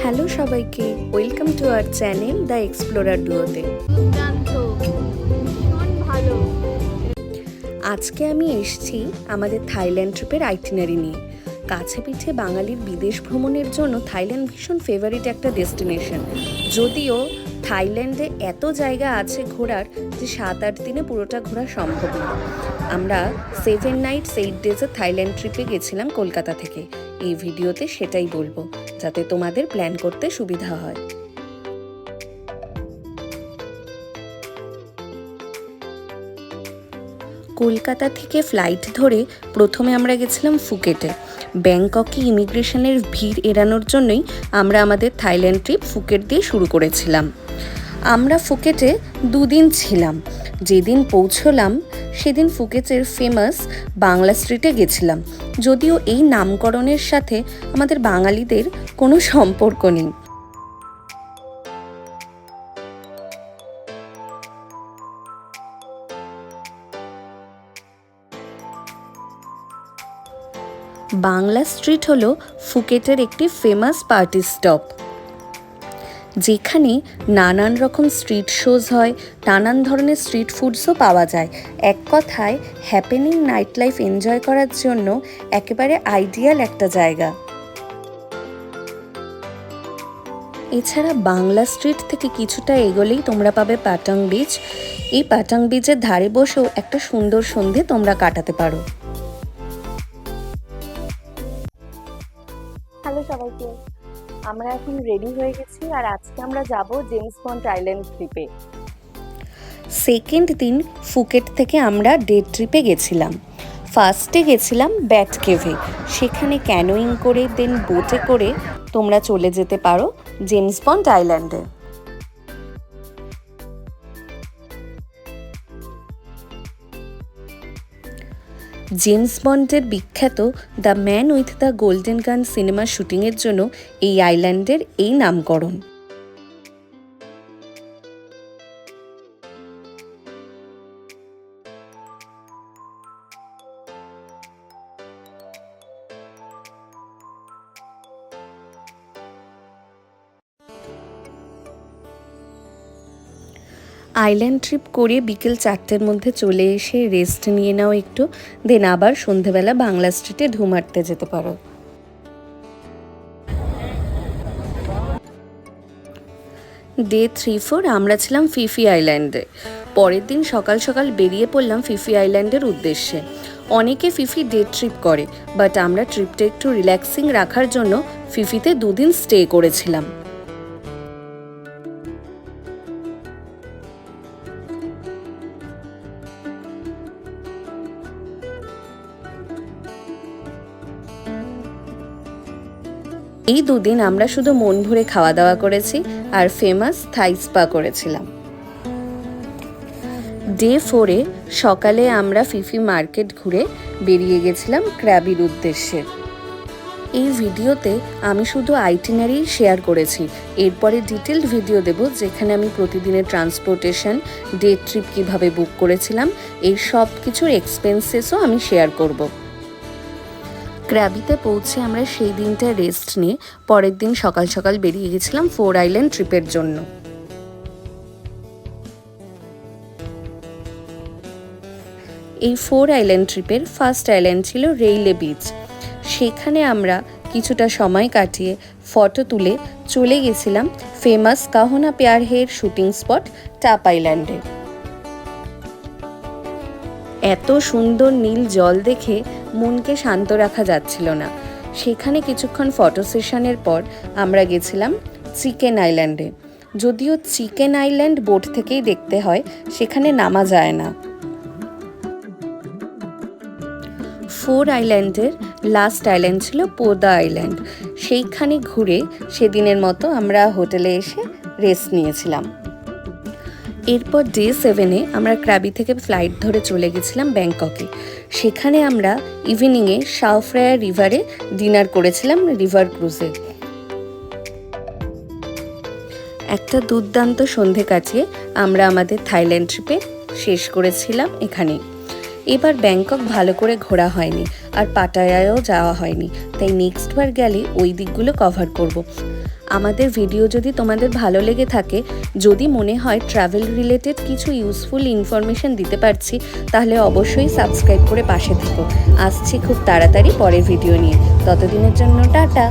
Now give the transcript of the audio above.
Hello সবাইকে, welcome to our channel the Explorer ডুয়োতে। ভালো। আজকে আমি এসেছি আমাদের থাইল্যান্ড ট্রিপের আইটিনারি নিয়ে। কাছে পিঠে বাঙালির বিদেশ ভ্রমণের জন্য থাইল্যান্ড ভীষণ ফেভারিট একটা ডেস্টিনেশন। যদিও থাইল্যান্ডে এত জায়গা আছে ঘোরার যে 7-8 দিনে পুরোটা ঘোরা সম্ভব না। আমরা 7 নাইটস 8 ডেজের থাইল্যান্ড ট্রিপে গেছিলাম কলকাতা থেকে। এই ভিডিওতে সেটাই বলবো, যাতে তোমাদের প্ল্যান করতে সুবিধা হয়। কলকাতা থেকে ফ্লাইট ধরে প্রথমে আমরা গেছিলাম ফুকেটে। ব্যাংককে ইমিগ্রেশনের ভিড় এড়ানোর জন্যই আমরা আমাদের থাইল্যান্ড ট্রিপ ফুকেট দিয়ে শুরু করেছিলাম। আমরা ফুকেটে 2 দিন ছিলাম। যেদিন পৌঁছলাম সেদিন ফুকেটের ফেমাস বাংলা স্ট্রিটে গেছিলাম। যদিও এই নামকরণের সাথে আমাদের বাঙালিদের কোনো সম্পর্ক নেই। বাংলা স্ট্রিট হলো ফুকেটের একটি ফেমাস পার্টি স্টপ, যেখানে নানান রকম স্ট্রিট শোজ হয়, নানান ধরনের স্ট্রিট ফুডসও পাওয়া যায়। এক কথায় হ্যাপেনিং নাইট লাইফ এনজয় করার জন্য একেবারে আইডিয়াল একটা জায়গা। এছাড়া বাংলা স্ট্রিট থেকে কিছুটা এগোলেই তোমরা পাবে পাটাং বিচ। এই পাটাং বিচের ধারে বসেও একটা সুন্দর সন্ধে তোমরা কাটাতে পারো। হ্যালো সবাইকে, আমরা এখন রেডি হয়ে গেছি আর আজকে আমরা যাব জেমস বন্ড আইল্যান্ড ট্রিপে। সেকেন্ড দিন ফুকেট থেকে আমরা ডে ট্রিপে গেছিলাম। ফার্স্টে গেছিলাম ব্যাট কেভে। সেখানে ক্যানোয়িং করে দেন বোটে করে তোমরা চলে যেতে পারো জেমস বন্ড আইল্যান্ডে। জেমস বন্ডের বিখ্যাত the man with the golden গান সিনেমার শুটিংয়ের জন্য এই আইল্যান্ডের এই নামকরণ। আইল্যান্ড ট্রিপ করে বিকেল 4টের মধ্যে চলে এসে রেস্ট নিয়ে নাও একটু, দেন আবার সন্ধেবেলা বাংলা স্ট্রিটে ঢু মারতে যেতে পারো। ডে 3-4 আমরা ছিলাম ফিফি আইল্যান্ডে। পরের দিন সকাল সকাল বেরিয়ে পড়লাম ফিফি আইল্যান্ডের উদ্দেশ্যে। অনেকে ফিফি ডে ট্রিপ করে, বাট আমরা ট্রিপটা একটু রিল্যাক্সিং রাখার জন্য ফিফিতে 2 দিন স্টে করেছিলাম। এই 2 দিন আমরা শুধু মন ভরে খাওয়া দাওয়া করেছি আর ফেমাস থাই স্পা করেছিলাম। ডে 4-এ সকালে আমরা ফিফি মার্কেট ঘুরে বেরিয়ে গেছিলাম ক্র্যাবির উদ্দেশ্যে। এই ভিডিওতে আমি শুধু আইটিনারি শেয়ার করেছি, এরপরে ডিটেলড ভিডিও দেব যেখানে আমি প্রতিদিনের ট্রান্সপোর্টেশন, ডে ট্রিপ কিভাবে বুক করেছিলাম, এই সব কিছুর এক্সপেন্সেসও আমি শেয়ার করব। ক্র্যাবিতে পৌঁছে আমরা সেই দিনটা রেস্ট নিয়ে পরের দিন সকাল সকাল বেরিয়ে গেছিলাম 4 আইল্যান্ড ট্রিপের জন্য। এই 4 আইল্যান্ড ট্রিপের ফার্স্ট আইল্যান্ড ছিল রেইলে বিচ। সেখানে আমরা কিছুটা সময় কাটিয়ে ফটো তুলে চলে গেছিলাম ফেমাস কাহনা প্যার হের শুটিং স্পট টাপ আইল্যান্ডে। এত সুন্দর নীল জল দেখে মনকে শান্ত রাখা যাচ্ছিল না। সেখানে কিছুক্ষণ ফটো সেশনের পর আমরা গেছিলাম চিকেন আইল্যান্ডে। যদিও চিকেন আইল্যান্ড বোট থেকেই দেখতে হয়, সেখানে নামা যায় না। 4 আইল্যান্ডের লাস্ট আইল্যান্ড ছিল পোদা আইল্যান্ড। সেইখানে ঘুরে সেদিনের মতো আমরা হোটেলে এসে রেস্ট নিয়েছিলাম। এরপর ডে 7-এ আমরা ক্র্যাবি থেকে ফ্লাইট ধরে চলে গেছিলাম ব্যাংককে। সেখানে আমরা ইভিনিংয়ে শাও ফ্রায়া রিভারে ডিনার করেছিলাম রিভার ক্রুজে। একটা দুর্দান্ত সন্ধে কাটিয়ে আমরা আমাদের থাইল্যান্ড ট্রিপে শেষ করেছিলাম এখানে। এবার ব্যাংকক ভালো করে ঘোরা হয়নি, আর পাটায়ায়ও যাওয়া হয়নি, তাই নেক্সট বার গেলে ওই দিকগুলো কভার করব। আমাদের ভিডিও যদি তোমাদের ভালো লেগে থাকে, যদি মনে হয় ট্রাভেল রিলেটেড কিছু ইউজফুল ইনফরমেশন দিতে পারছি, তাহলে অবশ্যই সাবস্ক্রাইব করে পাশে থেকো। আসছি খুব তাড়াতাড়ি পরের ভিডিও নিয়ে, ততদিনের জন্য টাটা।